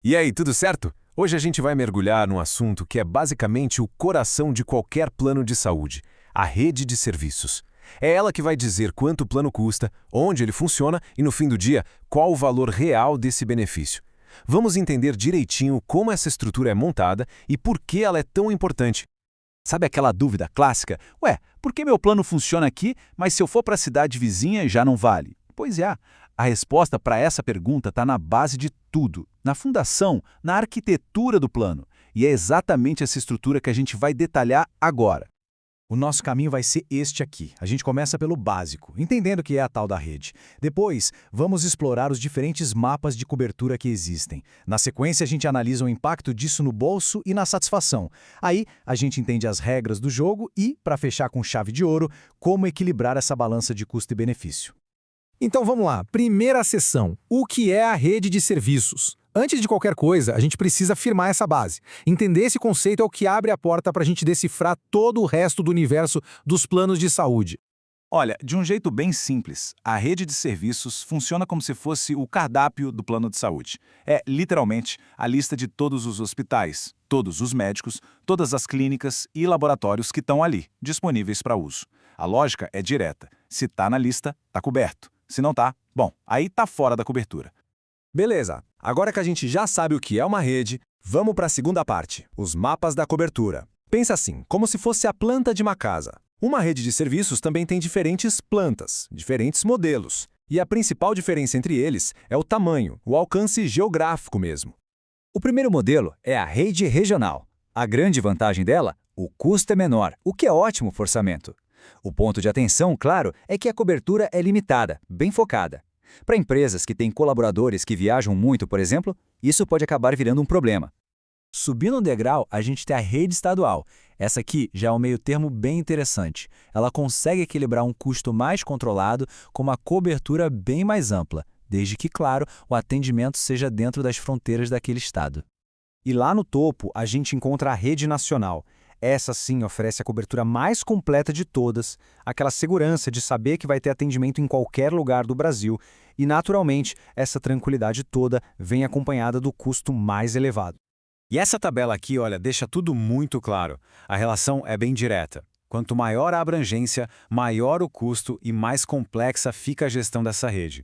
E aí, tudo certo? Hoje a gente vai mergulhar num assunto que é basicamente o coração de qualquer plano de saúde, a rede de serviços. É ela que vai dizer quanto o plano custa, onde ele funciona e, no fim do dia, qual o valor real desse benefício. Vamos entender direitinho como essa estrutura é montada e por que ela é tão importante. Sabe aquela dúvida clássica? Ué, por que meu plano funciona aqui, mas se eu for para a cidade vizinha já não vale? Pois é, a resposta para essa pergunta está na base de tudo, na fundação, na arquitetura do plano. E é exatamente essa estrutura que a gente vai detalhar agora. O nosso caminho vai ser este aqui. A gente começa pelo básico, entendendo o que é a tal da rede. Depois, vamos explorar os diferentes mapas de cobertura que existem. Na sequência, a gente analisa o impacto disso no bolso e na satisfação. Aí, a gente entende as regras do jogo e, para fechar com chave de ouro, como equilibrar essa balança de custo e benefício. Então vamos lá, primeira seção, o que é a rede de serviços? Antes de qualquer coisa, a gente precisa firmar essa base. Entender esse conceito é o que abre a porta para a gente decifrar todo o resto do universo dos planos de saúde. Olha, de um jeito bem simples, a rede de serviços funciona como se fosse o cardápio do plano de saúde. É, literalmente, a lista de todos os hospitais, todos os médicos, todas as clínicas e laboratórios que estão ali, disponíveis para uso. A lógica é direta. Se está na lista, está coberto. Se não tá, bom, aí tá fora da cobertura. Beleza, agora que a gente já sabe o que é uma rede, vamos para a segunda parte, os mapas da cobertura. Pensa assim, como se fosse a planta de uma casa. Uma rede de serviços também tem diferentes plantas, diferentes modelos. E a principal diferença entre eles é o tamanho, o alcance geográfico mesmo. O primeiro modelo é a rede regional. A grande vantagem dela, o custo é menor, o que é ótimo para o orçamento. O ponto de atenção, claro, é que a cobertura é limitada, bem focada. Para empresas que têm colaboradores que viajam muito, por exemplo, isso pode acabar virando um problema. Subindo um degrau, a gente tem a rede estadual. Essa aqui já é um meio-termo bem interessante. Ela consegue equilibrar um custo mais controlado com uma cobertura bem mais ampla, desde que, claro, o atendimento seja dentro das fronteiras daquele estado. E lá no topo, a gente encontra a rede nacional. Essa sim oferece a cobertura mais completa de todas, aquela segurança de saber que vai ter atendimento em qualquer lugar do Brasil e, naturalmente, essa tranquilidade toda vem acompanhada do custo mais elevado. E essa tabela aqui, olha, deixa tudo muito claro. A relação é bem direta. Quanto maior a abrangência, maior o custo e mais complexa fica a gestão dessa rede.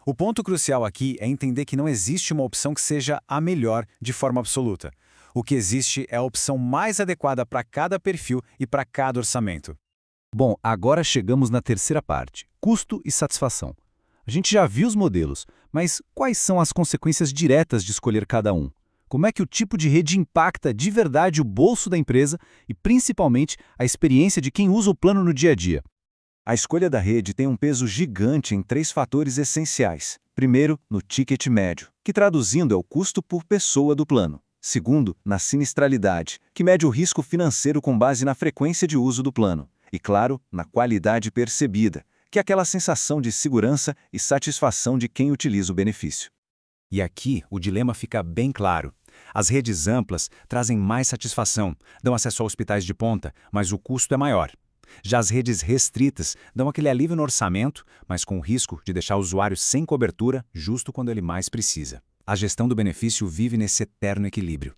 O ponto crucial aqui é entender que não existe uma opção que seja a melhor de forma absoluta. O que existe é a opção mais adequada para cada perfil e para cada orçamento. Bom, agora chegamos na terceira parte, custo e satisfação. A gente já viu os modelos, mas quais são as consequências diretas de escolher cada um? Como é que o tipo de rede impacta de verdade o bolso da empresa e, principalmente, a experiência de quem usa o plano no dia a dia? A escolha da rede tem um peso gigante em 3 fatores essenciais. Primeiro, no ticket médio, que traduzindo é o custo por pessoa do plano. Segundo, na sinistralidade, que mede o risco financeiro com base na frequência de uso do plano. E, claro, na qualidade percebida, que é aquela sensação de segurança e satisfação de quem utiliza o benefício. E aqui o dilema fica bem claro. As redes amplas trazem mais satisfação, dão acesso a hospitais de ponta, mas o custo é maior. Já as redes restritas dão aquele alívio no orçamento, mas com o risco de deixar o usuário sem cobertura justo quando ele mais precisa. A gestão do benefício vive nesse eterno equilíbrio.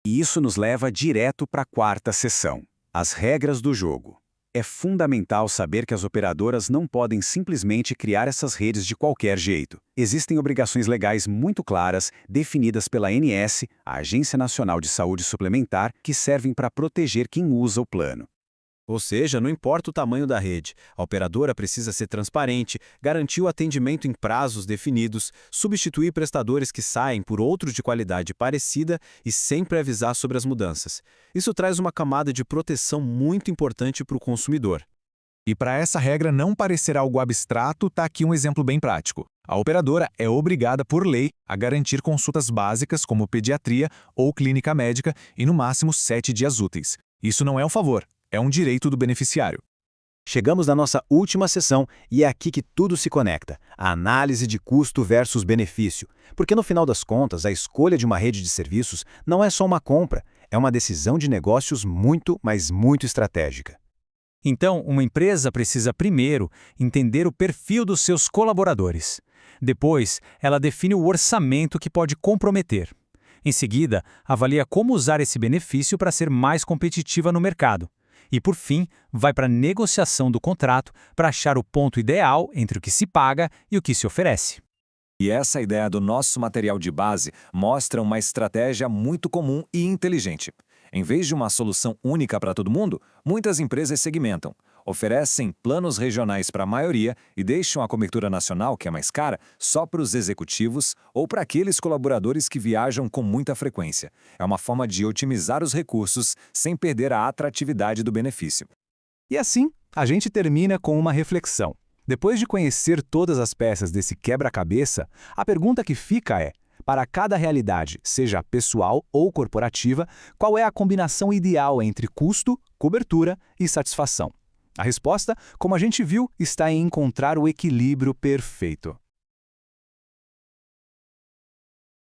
E isso nos leva direto para a quarta seção, as regras do jogo. É fundamental saber que as operadoras não podem simplesmente criar essas redes de qualquer jeito. Existem obrigações legais muito claras, definidas pela ANS, a Agência Nacional de Saúde Suplementar, que servem para proteger quem usa o plano. Ou seja, não importa o tamanho da rede, a operadora precisa ser transparente, garantir o atendimento em prazos definidos, substituir prestadores que saem por outros de qualidade parecida e sempre avisar sobre as mudanças. Isso traz uma camada de proteção muito importante para o consumidor. E para essa regra não parecer algo abstrato, está aqui um exemplo bem prático. A operadora é obrigada, por lei, a garantir consultas básicas como pediatria ou clínica médica em no máximo 7 dias úteis. Isso não é um favor. É um direito do beneficiário. Chegamos na nossa última sessão e é aqui que tudo se conecta, a análise de custo versus benefício. Porque no final das contas, a escolha de uma rede de serviços não é só uma compra, é uma decisão de negócios muito, mas muito estratégica. Então, uma empresa precisa primeiro entender o perfil dos seus colaboradores. Depois, ela define o orçamento que pode comprometer. Em seguida, avalia como usar esse benefício para ser mais competitiva no mercado. E, por fim, vai para a negociação do contrato para achar o ponto ideal entre o que se paga e o que se oferece. E essa ideia do nosso material de base mostra uma estratégia muito comum e inteligente. Em vez de uma solução única para todo mundo, muitas empresas segmentam, oferecem planos regionais para a maioria e deixam a cobertura nacional, que é mais cara, só para os executivos ou para aqueles colaboradores que viajam com muita frequência. É uma forma de otimizar os recursos sem perder a atratividade do benefício. E assim, a gente termina com uma reflexão. Depois de conhecer todas as peças desse quebra-cabeça, a pergunta que fica é: para cada realidade, seja pessoal ou corporativa, qual é a combinação ideal entre custo, cobertura e satisfação? A resposta, como a gente viu, está em encontrar o equilíbrio perfeito.